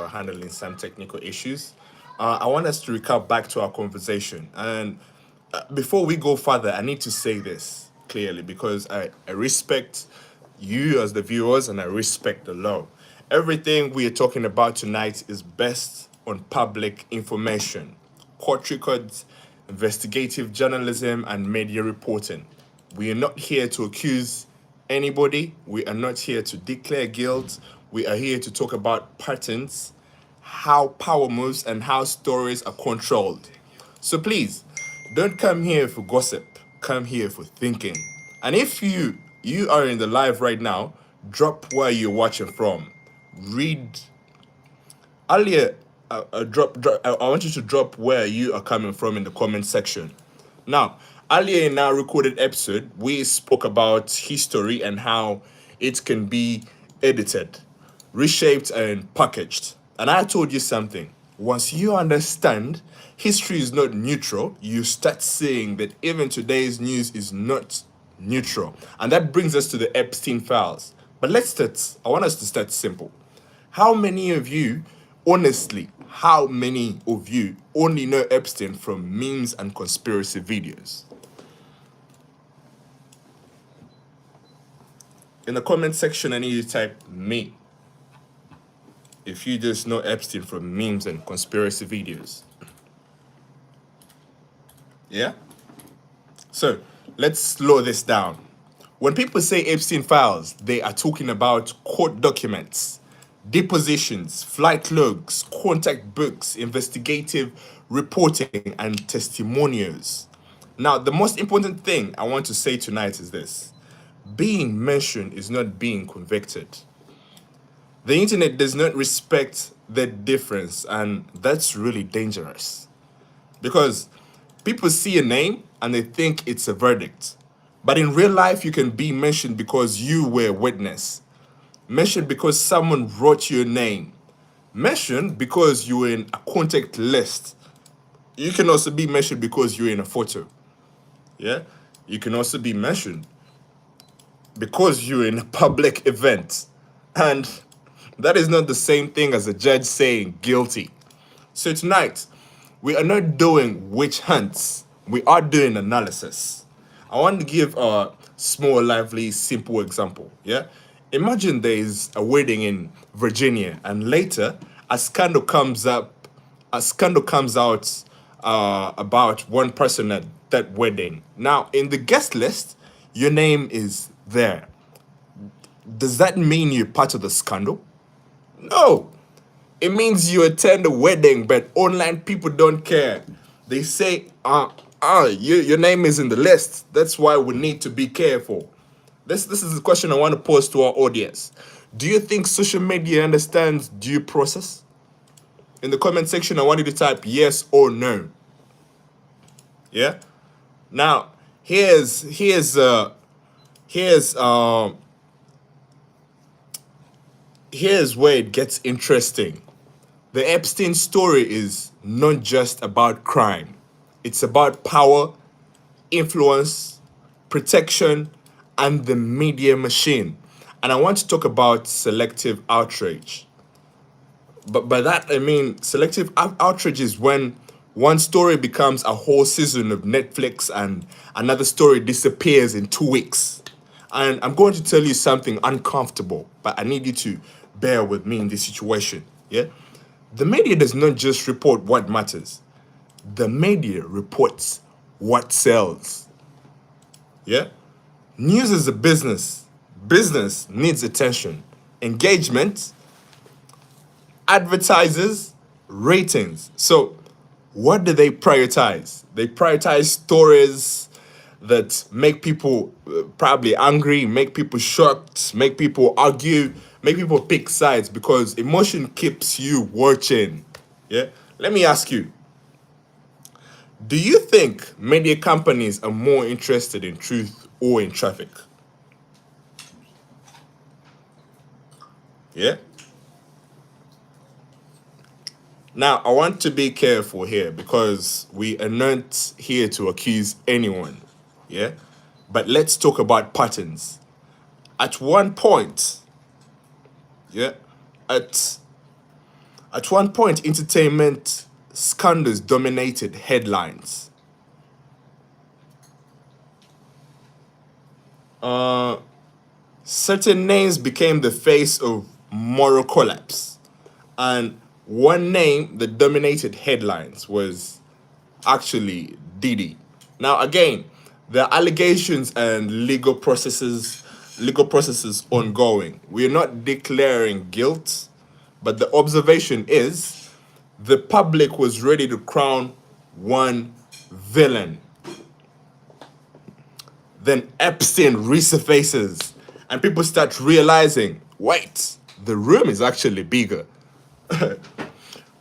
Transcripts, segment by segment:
were handling some technical issues. I want us to recap back to our conversation. And before we go further, I need to say this clearly because I respect you as the viewers and I respect the law. Everything we are talking about tonight is based on public information, court records, investigative journalism, and media reporting. We are not here to accuse anybody. We are not here to declare guilt. We are here to talk about patterns, how power moves, and how stories are controlled. So please, don't come here for gossip. Come here for thinking. And if you are in the live right now, drop where you're watching from. Read earlier. I want you to drop where you are coming from in the comment section. Now, earlier in our recorded episode, we spoke about history and how it can be edited, reshaped, and packaged. And I told you something. Once you understand history is not neutral, you start seeing that even today's news is not neutral. And that brings us to the Epstein files. But I want us to start simple. How many of you, honestly, how many of you only know Epstein from memes and conspiracy videos? In the comment section, I need you to type me. If you just know Epstein from memes and conspiracy videos. Yeah? So, let's slow this down. When people say Epstein files, they are talking about court documents, depositions, flight logs, contact books, investigative reporting, and testimonials. Now, the most important thing I want to say tonight is this. Being mentioned is not being convicted. The internet does not respect that difference, and that's really dangerous. Because people see a name and they think it's a verdict. But in real life, you can be mentioned because you were a witness. Mentioned because someone wrote your name. Mentioned because you were in a contact list. You can also be mentioned because you're in a photo. Yeah? You can also be mentioned because you're in a public event. And that is not the same thing as a judge saying guilty. So tonight, we are not doing witch hunts. We are doing analysis. I want to give a small, lively, simple example. Yeah? Imagine there is a wedding in Virginia, and later a scandal comes out about one person at that wedding. Now, in the guest list, your name is there. Does that mean you're part of the scandal? No. It means you attend the wedding, but online people don't care. They say, your name is in the list. That's why we need to be careful. This is the question I want to pose to our audience. Do you think social media understands due process? In the comment section, I want you to type yes or no. Yeah? Now, here's where it gets interesting. The Epstein story is not just about crime. It's about power, influence, protection, and the media machine. And I want to talk about selective outrage. But by that, I mean selective outrage is when one story becomes a whole season of Netflix and another story disappears in 2 weeks. And I'm going to tell you something uncomfortable, but I need you to bear with me in this situation. Yeah? The media does not just report what matters. The media reports what sells. Yeah? News is a business. Business needs attention, engagement, advertisers, ratings. So what do they prioritize? They prioritize stories that make people probably angry, make people shocked, make people argue, make people pick sides because emotion keeps you watching. Yeah? Let me ask you, do you think media companies are more interested in truth or in traffic? Yeah? Now, I want to be careful here because we are not here to accuse anyone. Yeah? But let's talk about patterns. At one point, yeah, at At one point, entertainment scandals dominated headlines. Certain names became the face of moral collapse. And one name that dominated headlines was actually Diddy. Now, again, the allegations and legal processes ongoing. We are not declaring guilt, but the observation is the public was ready to crown one villain. Then Epstein resurfaces, and people start realizing, wait, the room is actually bigger.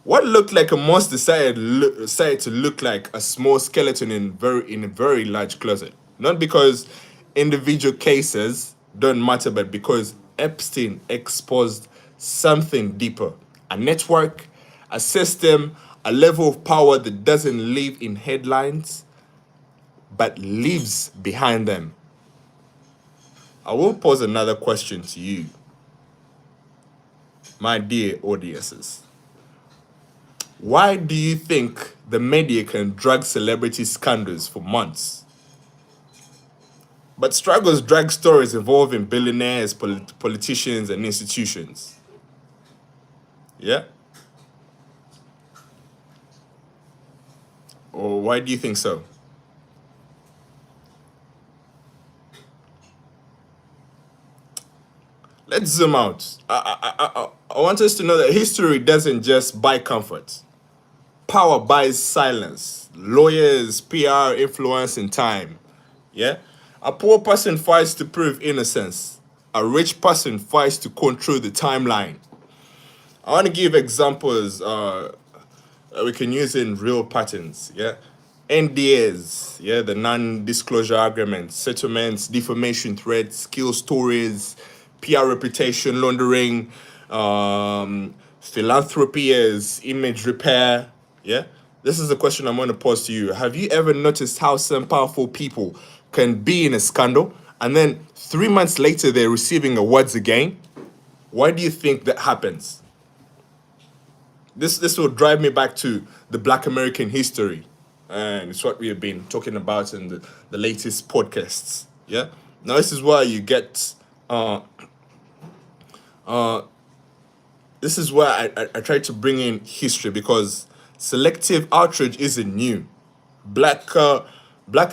What looked like a monster decided to look like a small skeleton in a very large closet. Not because individual cases don't matter, but because Epstein exposed something deeper. A network, a system, a level of power that doesn't live in headlines, but lives behind them. I will pose another question to you, my dear audiences. Why do you think the media can drag celebrity scandals for months, but struggles drag stories involving billionaires, politicians, and institutions? Yeah? Or why do you think so? Let's zoom out. I want us to know that history doesn't just buy comfort. Power buys silence. Lawyers, PR, influence, and time. Yeah? A poor person fights to prove innocence. A rich person fights to control the timeline. I want to give examples we can use in real patterns. Yeah? NDAs, yeah, the non-disclosure agreements, settlements, defamation threats, skill stories, PR reputation laundering, philanthropy as image repair. Yeah, this is a question I'm going to pose to you. Have you ever noticed how some powerful people can be in a scandal and then 3 months later they're receiving awards again? Why do you think that happens? This will drive me back to the Black American history, and it's what we have been talking about in the latest podcasts. Yeah. Now this is why you get. This is why I try to bring in history, because selective outrage isn't new. Black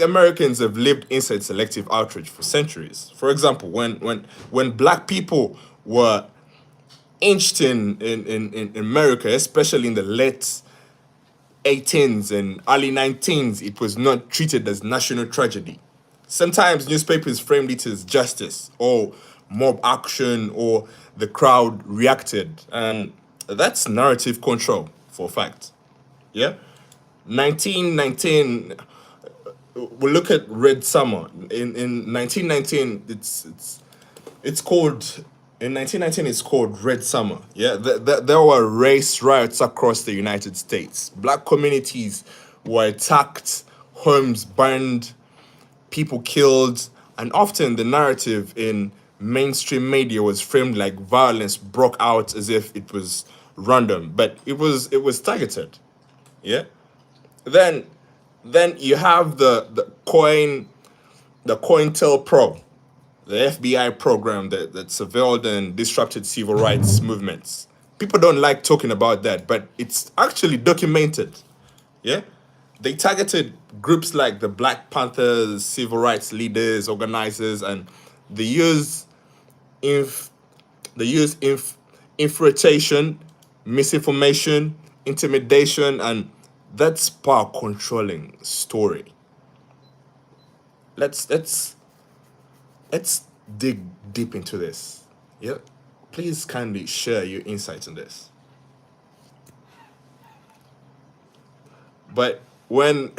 Americans have lived inside selective outrage for centuries. For example, when black people were inched in America, especially in the late 18s and early 19s, it was not treated as national tragedy. Sometimes newspapers framed it as justice or mob action or the crowd reacted. And that's narrative control for a fact. Yeah? 1919, we look at Red Summer. In 1919, it's called in 1919 it's called Red Summer. Yeah, there were race riots across the United States. Black communities were attacked, homes burned, people killed, and often the narrative in mainstream media was framed like violence broke out as if it was random, but it was targeted. Yeah. Then then you have the COINTELPRO, the FBI program that surveilled and disrupted civil rights movements. People don't like talking about that, but it's actually documented. Yeah? They targeted groups like the Black Panthers, civil rights leaders, organizers, and they use inf- infiltration, misinformation, intimidation, and that's power controlling story. Let's let's dig deep into this. Yeah, please kindly share your insights on this. But when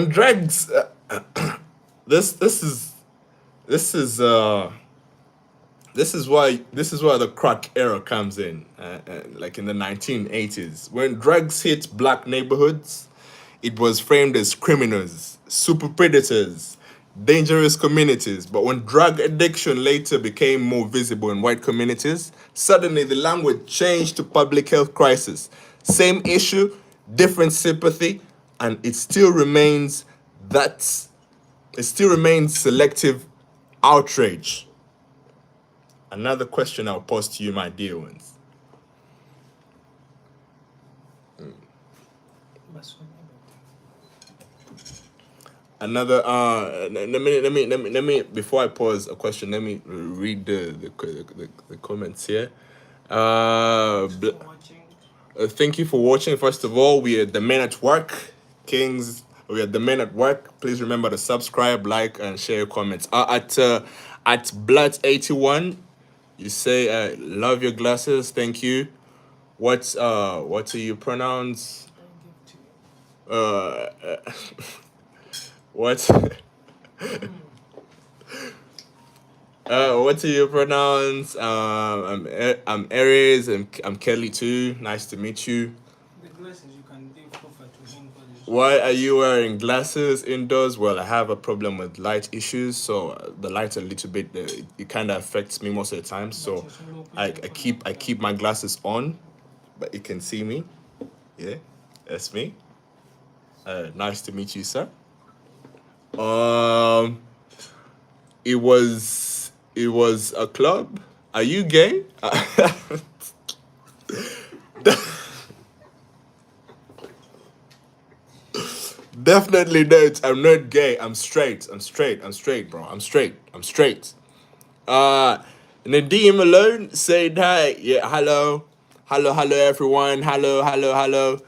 drugs, this is this is this is why the crack era comes in, like in the 1980s. When drugs hit black neighborhoods, it was framed as criminals, super predators, dangerous communities. But when drug addiction later became more visible in white communities, suddenly the language changed to public health crisis. Same issue, different sympathy, and that it still remains selective outrage. Another question I'll pose to you, my dear ones. Another let me before I pause a question, let me read the comments here. Thank you for watching. First of all, we are the men at work, Kings. We are the men at work. Please remember to subscribe, like, and share your comments. At Blood81, you say love your glasses. Thank you. What are your pronouns? What? What are your pronouns? I'm Aries, and I'm Kelly too. Nice to meet you. The glasses you can give comfort to him. Why are you wearing glasses indoors? Well, I have a problem with light issues, so the light a little bit it kind of affects me most of the time. So I keep my glasses on, but you can see me. Yeah, that's me. Nice to meet you, sir. It was a club. Are you gay? Definitely not. I'm not gay. I'm straight. I'm straight, bro. I'm straight. Nadeem Alone said hi. Yeah, hello. Hello, everyone. Hello.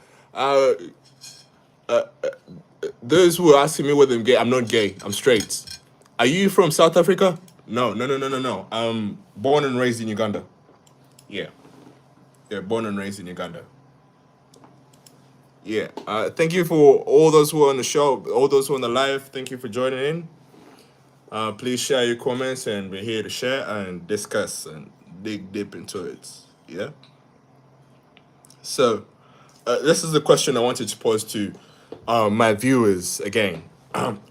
Those who are asking me whether I'm gay, I'm not gay. I'm straight. Are you from South Africa? No. I'm born and raised in Uganda. Yeah. Yeah, born and raised in Uganda. Yeah. Thank you for all those who are on the show, all those who are on the live. Thank you for joining in. Please share your comments, and we're here to share and discuss and dig deep into it. Yeah. So, this is the question I wanted to pose to my viewers again.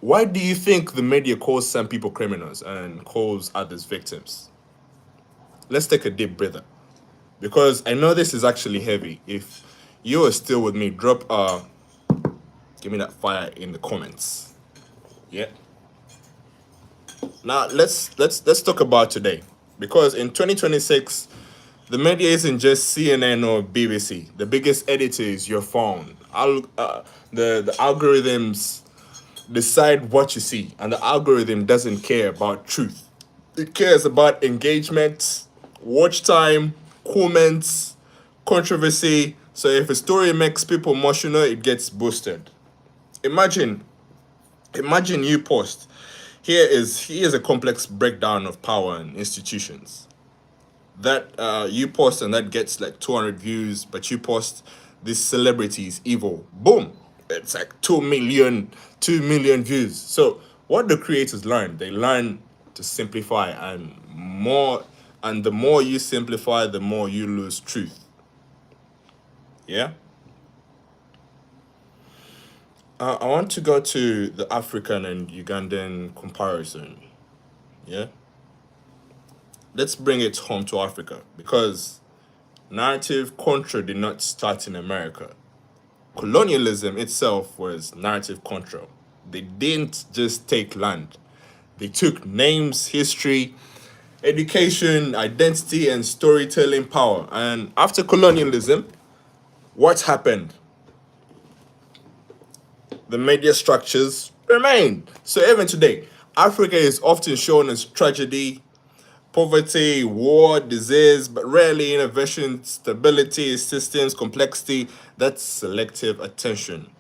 Why do you think the media calls some people criminals and calls others victims? Let's take a deep breather, because I know this is actually heavy. If you are still with me, drop give me that fire in the comments. Yeah. Now let's talk about today, because in 2026, the media isn't just CNN or BBC. The biggest editor is your phone. The algorithms decide what you see, and the algorithm doesn't care about truth. It cares about engagement, watch time, comments, controversy. So if a story makes people emotional, it gets boosted. Imagine you post. Here's a complex breakdown of power and institutions. That you post and that gets like 200 views, but you post this celebrity is evil. Boom, it's like 2 million views. So what the creators learn, they learn to simplify, and the more you simplify, the more you lose truth. Yeah. I want to go to the African and Ugandan comparison. Yeah. Let's bring it home to Africa, because narrative control did not start in America. Colonialism itself was narrative control. They didn't just take land. They took names, history, education, identity, and storytelling power. And after colonialism, what happened? The media structures remained. So even today, Africa is often shown as tragedy, poverty, war, disease, but rarely innovation, stability, systems, complexity. That's selective attention.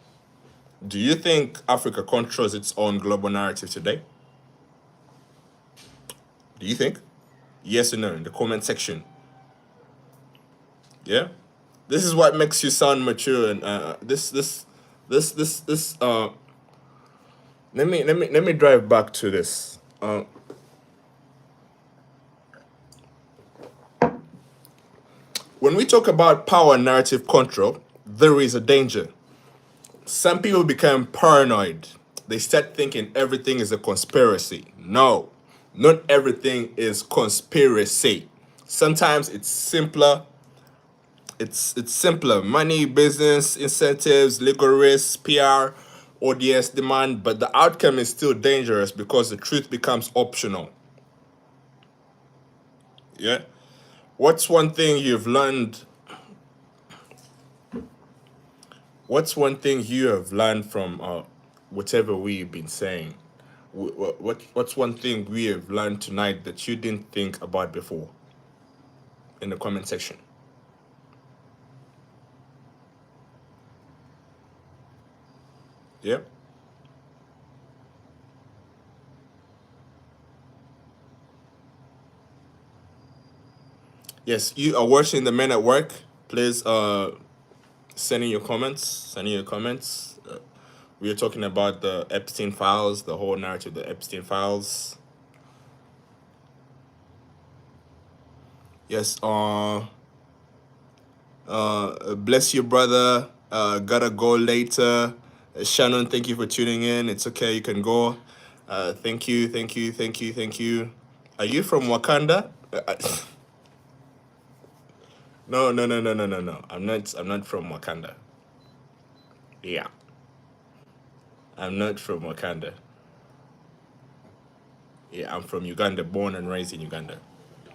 Do you think Africa controls its own global narrative today? Do you think? Yes or no in the comment section. Yeah? This is what makes you sound mature, and let me drive back to this. When we talk about power and narrative control, there is a danger. Some people become paranoid. they start thinking everything is a conspiracy. No, not everything is conspiracy. Sometimes it's simpler. It's simpler. Money, business, incentives, legal risks, PR, audience demand, but the outcome is still dangerous because the truth becomes optional. Yeah. What's one thing you've learned? What's one thing you have learned from whatever we've been saying? What's one thing we have learned tonight that you didn't think about before? In the comment section. Yeah. Yes, you are watching the men at work. Please send in your comments. Send in your comments. We are talking about the Epstein files, the whole narrative, the Epstein files. Yes. Bless you, brother. Gotta go later. Shannon, thank you for tuning in. It's okay, you can go. Thank you, thank you, thank you, thank you. Are you from Wakanda? No, no, no, no, no, no, no. I'm not. I'm not from Wakanda. Yeah, I'm not from Wakanda. Yeah, I'm from Uganda, born and raised in Uganda.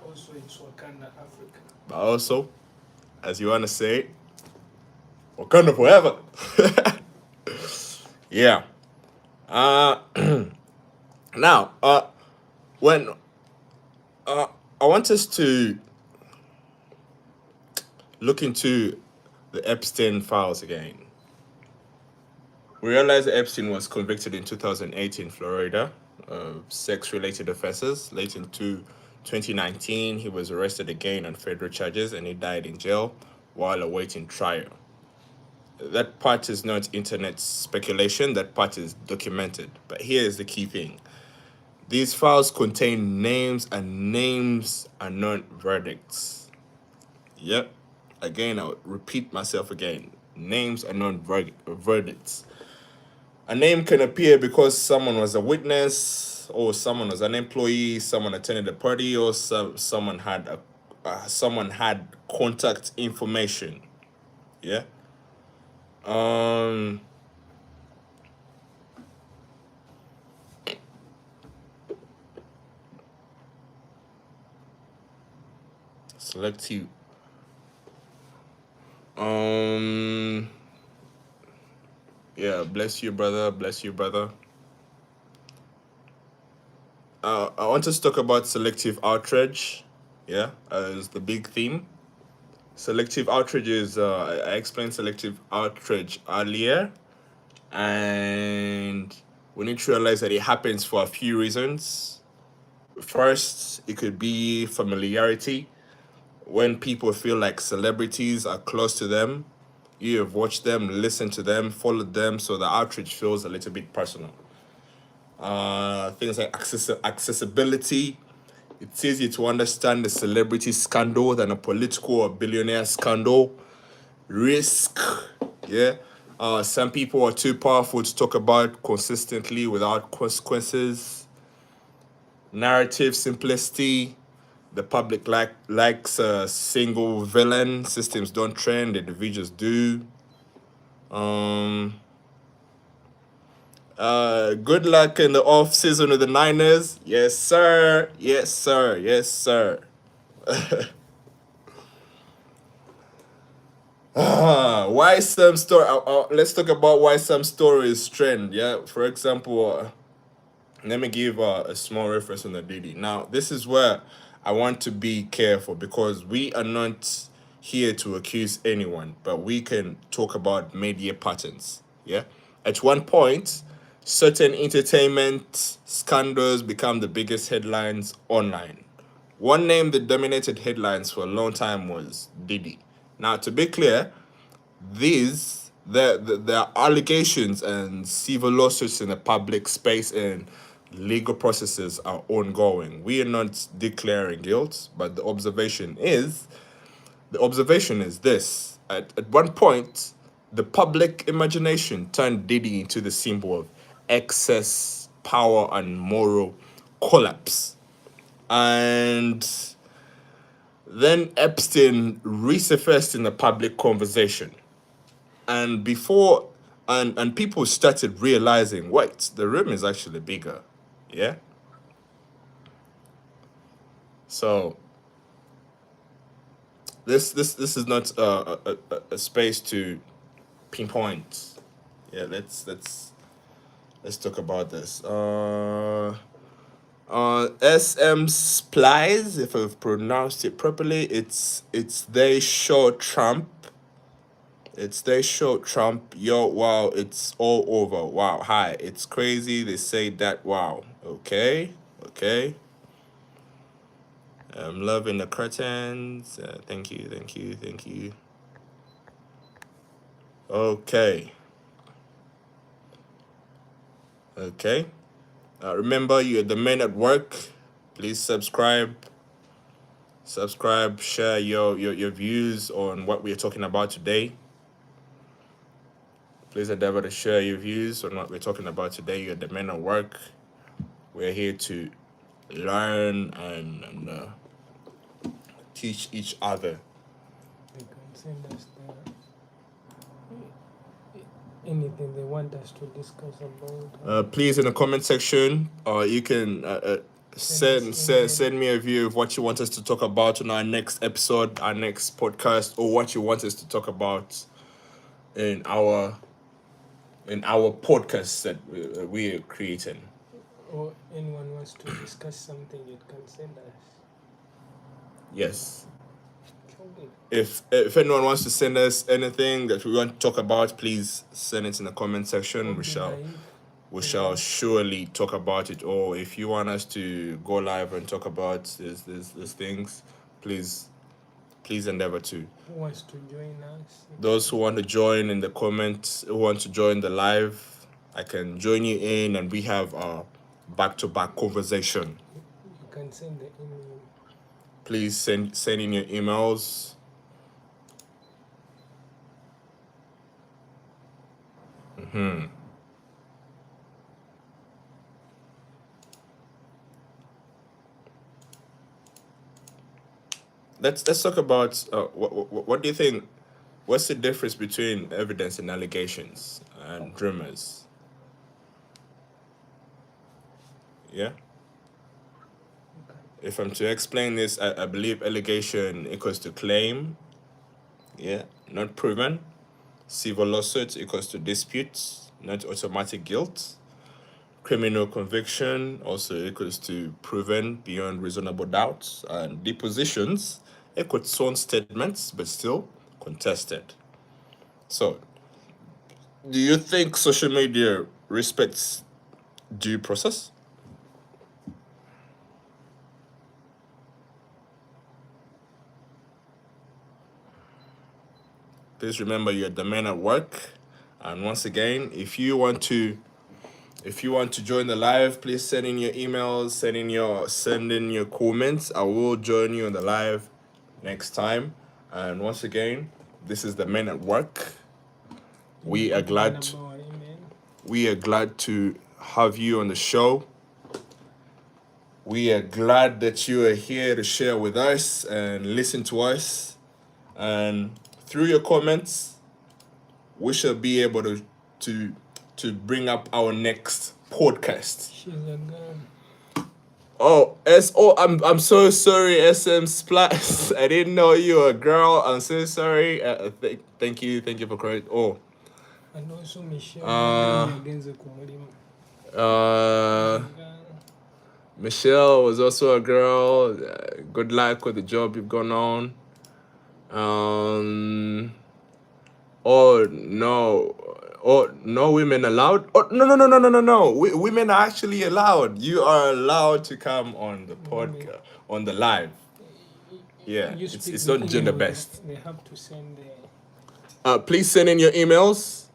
Also, it's Wakanda, Africa. But also, as you wanna say, Wakanda forever. Yeah. Uh, now, when I want us to look into the Epstein files again. We realized that Epstein was convicted in 2008 in Florida of sex-related offenses. Late into 2019, he was arrested again on federal charges and he died in jail while awaiting trial. That part is not internet speculation, that part is documented. But here is the key thing. These files contain names, and names are not verdicts. Yep. Again, I'll repeat myself again. Names are not verdicts. A name can appear because someone was a witness, or someone was an employee, someone attended a party, or someone had contact information. Yeah. Selective. Yeah, bless you, brother. Bless you, brother. I want us to talk about selective outrage. Yeah, as the big theme. Selective outrage is, I explained selective outrage earlier, and we need to realize that it happens for a few reasons. First, it could be familiarity. When people feel like celebrities are close to them, you have watched them, listened to them, followed them, so the outrage feels a little bit personal. Things like accessibility. It's easier to understand a celebrity scandal than a political or billionaire scandal. Risk, yeah. Some people are too powerful to talk about consistently without consequences. Narrative simplicity. The public likes a single villain. Systems don't trend, individuals do. Good luck in the off season with the Niners. Yes, sir. Yes, sir. Yes, sir. Why some story? Let's talk about why some stories trend. Yeah, for example, let me give a small reference on the Diddy. Now, this is where I want to be careful because we are not here to accuse anyone, but we can talk about media patterns. Yeah, at one point, certain entertainment scandals become the biggest headlines online. One name that dominated headlines for a long time was Diddy. Now, to be clear, there are allegations and civil lawsuits in the public space and legal processes are ongoing. We are not declaring guilt, but the observation is this. At one point, the public imagination turned Diddy into the symbol of excess power and moral collapse. And then Epstein resurfaced in the public conversation. And before, and people started realizing, wait, the room is actually bigger. Yeah? So this is not a space to pinpoint. Yeah, let's talk about this. SM Splies, if I've pronounced it properly, it's they show Trump. It's they show Trump. Yo, wow, it's all over. Wow, hi, it's crazy. They say that. Wow, okay. I'm loving the curtains. Thank you. Okay. Remember, you're the men at work. Please subscribe, share your views on what we're talking about today. Please endeavor to share your views on what we're talking about today. You're the men at work. We're here to learn and teach each other. They can send us anything they want us to discuss about. Please, in the comment section, you can send me a view of what you want us to talk about on our next episode, our next podcast, or what you want us to talk about in our podcast that we are creating. Or anyone wants to discuss something, it can send us. Yes. Okay. If anyone wants to send us anything that we want to talk about, please send it in the comment section. We shall surely talk about it. Or if you want us to go live and talk about these things, please endeavor to. Who wants to join us? Those who want to join in the comments, who want to join the live, I can join you in, and we have a back-to-back conversation. You can send the email. Please send in your emails. Let's talk about what do you think? What's the difference between evidence and allegations and rumors? Yeah. If I'm to explain this, I believe allegation equals to claim. Yeah, not proven. Civil lawsuit equals to disputes, not automatic guilt. Criminal conviction also equals to proven beyond reasonable doubt. And depositions equal to sworn statements, but still contested. So, do you think social media respects due process? Please remember, you're the man at work. And once again, if you want to join the live, please send in your emails, send in your comments. I will join you on the live next time. And once again, this is the men at work. We are glad to have you on the show. We are glad that you are here to share with us and listen to us. And through your comments, we shall be able to bring up our next podcast. She's a girl. I'm so sorry, SM Splash. I didn't know you were a girl. I'm so sorry. Thank you for correct. And also Michelle. Michelle was also a girl. Good luck with the job you've gone on. No women allowed. No. Women are actually allowed. You are allowed to come on the podcast, on the live. Yeah, it's not gender based. They have to send please send in your emails.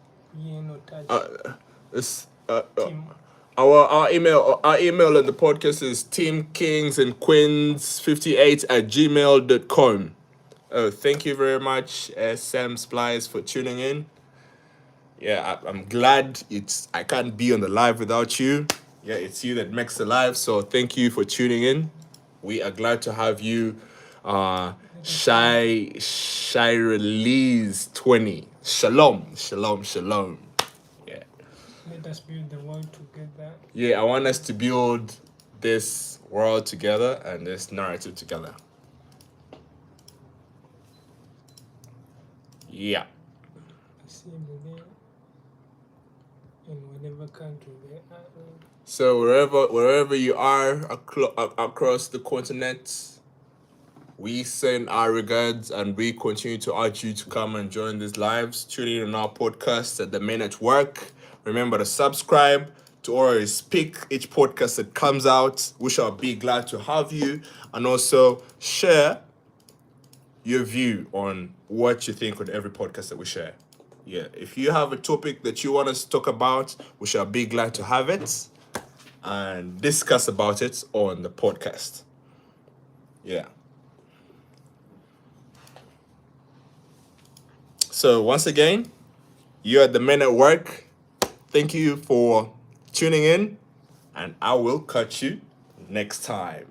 Our email on the podcast is teamkingsandqueens58@gmail.com. Thank you very much, Sam Splice, for tuning in. Yeah, I'm glad I can't be on the live without you. Yeah, it's you that makes the live. So thank you for tuning in. We are glad to have you. Shy Release 20. Shalom. Yeah. Let us build the world together. Yeah, I want us to build this world together and this narrative together. Yeah. Assembly in whatever country they are in. So wherever you are across the continent, we send our regards and we continue to urge you to come and join these lives. Tune in on our podcast at the Men at Work. Remember to subscribe, to always pick each podcast that comes out. We shall be glad to have you, and also share your view on what you think on every podcast that we share. Yeah, if you have a topic that you want us to talk about, we shall be glad to have it and discuss about it on the podcast. Yeah. So once again, you're at the Men at Work. Thank you for tuning in, and I will catch you next time.